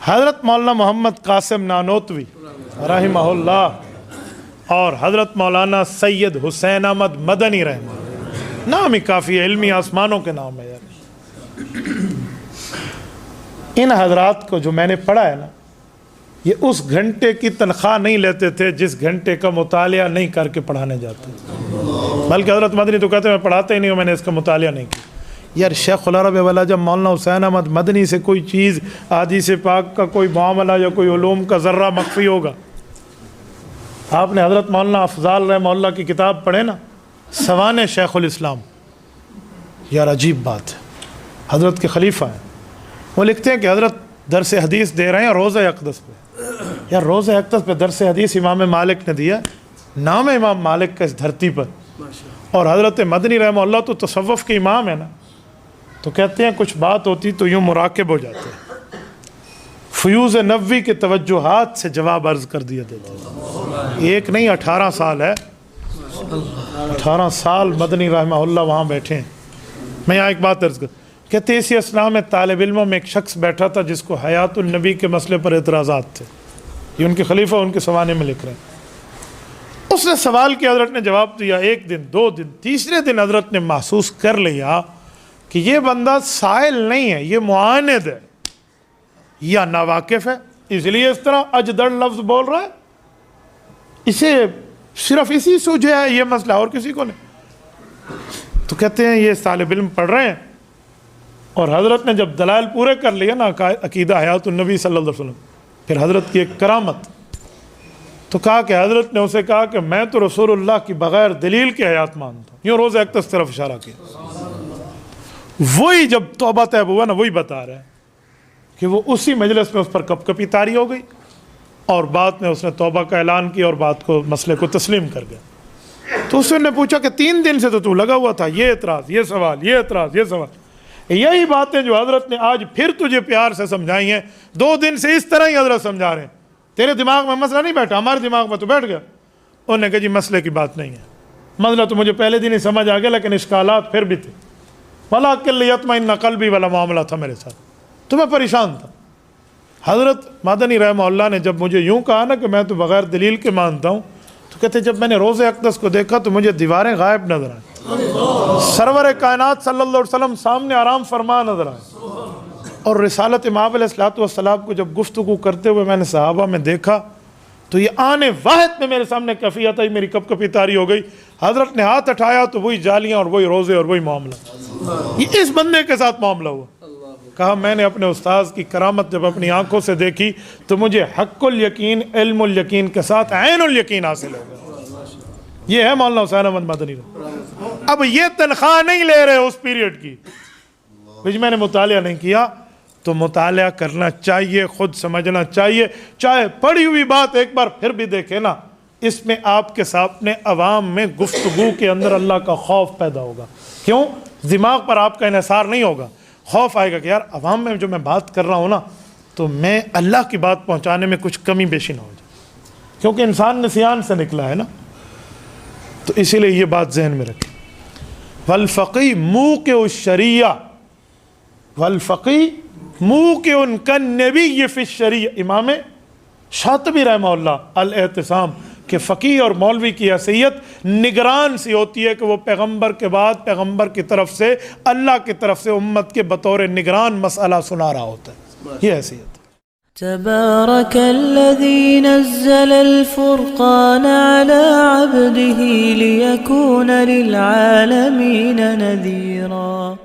حضرت مولانا محمد قاسم نانوتوی رحمہ اللہ اور حضرت مولانا سید حسین احمد مدنی رحمہ اللہ، نام ہی کافی علمی آسمانوں کے نام ہے یار۔ ان حضرات کو جو میں نے پڑھا ہے نا، یہ اس گھنٹے کی تنخواہ نہیں لیتے تھے جس گھنٹے کا مطالعہ نہیں کر کے پڑھانے جاتے، بلکہ حضرت مدنی تو کہتے ہیں میں پڑھاتا ہی نہیں ہوں، میں نے اس کا مطالعہ نہیں کیا۔ یار شیخ العرب والا جب مولانا حسین احمد مدنی سے کوئی چیز حدیث پاک کا کوئی معاملہ یا کوئی علوم کا ذرہ مخفی ہوگا، آپ نے حضرت مولانا افضال رحمہ اللہ کی کتاب پڑھے نا، سوانح شیخ الاسلام، یار عجیب بات ہے، حضرت کے خلیفہ ہیں، وہ لکھتے ہیں کہ حضرت درس حدیث دے رہے ہیں روزہ اقدس پہ۔ یار روزہ اقدس پہ درس حدیث امام مالک نے دیا، نام ہے امام مالک کا اس دھرتی پر، اور حضرت مدنی رحمہ اللہ تو تصوف کے امام ہے نا، تو کہتے ہیں کچھ بات ہوتی تو یوں مراقب ہو جاتے ہیں، فیوز نبوی کے توجہات سے جواب عرض کر دیا دیتے ہیں۔ ایک نہیں 18 سال ہے، 18 سال مدنی رحمہ اللہ وہاں بیٹھے ہیں۔ میں یہاں ایک بات عرض کر، کہتے ہیں اسی اسلام میں طالب علموں میں ایک شخص بیٹھا تھا جس کو حیات النبی کے مسئلے پر اعتراضات تھے، یہ ان کے خلیفہ ان کے سوانے میں لکھ رہے ہیں۔ اس نے سوال کیا، حضرت نے جواب دیا، ایک دن، دو دن، تیسرے دن حضرت نے محسوس کر لیا کہ یہ بندہ سائل نہیں ہے، یہ معاند ہے یا ناواقف ہے، اس لیے اس طرح اجدڑ لفظ بول رہا ہے، اسے صرف اسی سوجھے ہے یہ مسئلہ اور کسی کو نہیں۔ تو کہتے ہیں یہ طالب علم پڑھ رہے ہیں، اور حضرت نے جب دلائل پورے کر لیا نا عقیدہ حیات النبی صلی اللہ علیہ وسلم، پھر حضرت کی ایک کرامت، تو کہا کہ حضرت نے اسے کہا کہ میں تو رسول اللہ کی بغیر دلیل کے حیات مانتا ہوں، یوں روزہ اقدس طرف اشارہ کیا۔ وہی جب توبہ طیب ہوا نا، وہی بتا رہے ہیں کہ وہ اسی مجلس میں اس پر کپ کپی طاری ہو گئی، اور بعد میں اس نے توبہ کا اعلان کیا اور بات کو مسئلے کو تسلیم کر گیا۔ تو اس نے پوچھا کہ 3 دن سے تو لگا ہوا تھا، یہ اعتراض، یہ سوال، یہ اعتراض، یہ سوال، یہی باتیں جو حضرت نے آج پھر تجھے پیار سے سمجھائی ہیں، 2 دن سے اس طرح ہی حضرت سمجھا رہے ہیں، تیرے دماغ میں مسئلہ نہیں بیٹھا، ہمارے دماغ میں تو بیٹھ گیا۔ انہوں نے کہا جی مسئلے کی بات نہیں ہے، مسئلہ تو مجھے پہلے دن ہی سمجھ آ گیا، لیکن اشکالات پھر بھی تھے، وَلَٰكِن لِيَطْمَئِنَّ قَلْبِي والا معاملہ تھا میرے ساتھ، تو میں پریشان تھا۔ حضرت مدنی رحمہ اللہ نے جب مجھے یوں کہا نا کہ میں تو بغیر دلیل کے مانتا ہوں، تو کہتے جب میں نے روزہ اقدس کو دیکھا تو مجھے دیواریں غائب نظر آئیں، سرور کائنات صلی اللہ علیہ وسلم سامنے آرام فرما نظر آئے، اور رسالت امام علیہ السلام کو جب گفتگو کرتے ہوئے میں نے صحابہ میں دیکھا تو یہ آنے واحد میں میرے سامنے کیفیت آئی، میری کپ کپی طاری ہو گئی۔ حضرت نے ہاتھ اٹھایا تو وہی جالیاں اور وہی روزے اور وہی معاملہ، یہ اس بندے کے ساتھ معاملہ ہوا۔ کہا میں نے اپنے استاذ کی کرامت جب اپنی آنکھوں سے دیکھی تو مجھے حق الیقین، علم الیقین کے ساتھ عین الیقین حاصل ہو گیا۔ یہ ہے مولانا حسین احمد مدنی۔ اب یہ تنخواہ نہیں لے رہے اس پیریڈ کی، میں نے مطالعہ نہیں کیا، تو مطالعہ کرنا چاہیے، خود سمجھنا چاہیے، چاہے پڑھی ہوئی بات ایک بار پھر بھی دیکھے نا، اس میں آپ کے سامنے عوام میں گفتگو کے اندر اللہ کا خوف پیدا ہوگا۔ کیوں؟ دماغ پر آپ کا انحصار نہیں ہوگا، خوف آئے گا کہ یار عوام میں جو میں بات کر رہا ہوں نا، تو میں اللہ کی بات پہنچانے میں کچھ کمی بیشی نہ ہو جائے، کیونکہ انسان نسیان سے نکلا ہے نا، تو اسی لیے یہ بات ذہن میں رکھیں۔ والفقی موقع الشریعہ، والفقی موقع کالنبی فی الشریعہ، امام شاطبی رحمہ اللہ الاعتصام کہ فقیہ اور مولوی کی حیثیت نگران سی ہوتی ہے کہ وہ پیغمبر کے بعد پیغمبر کی طرف سے، اللہ کی طرف سے امت کے بطور نگران مسئلہ سنا رہا ہوتا ہے، یہ حیثیت۔ تبارك الذي نزل الفرقان على عبده ليكون للعالمين نذيرا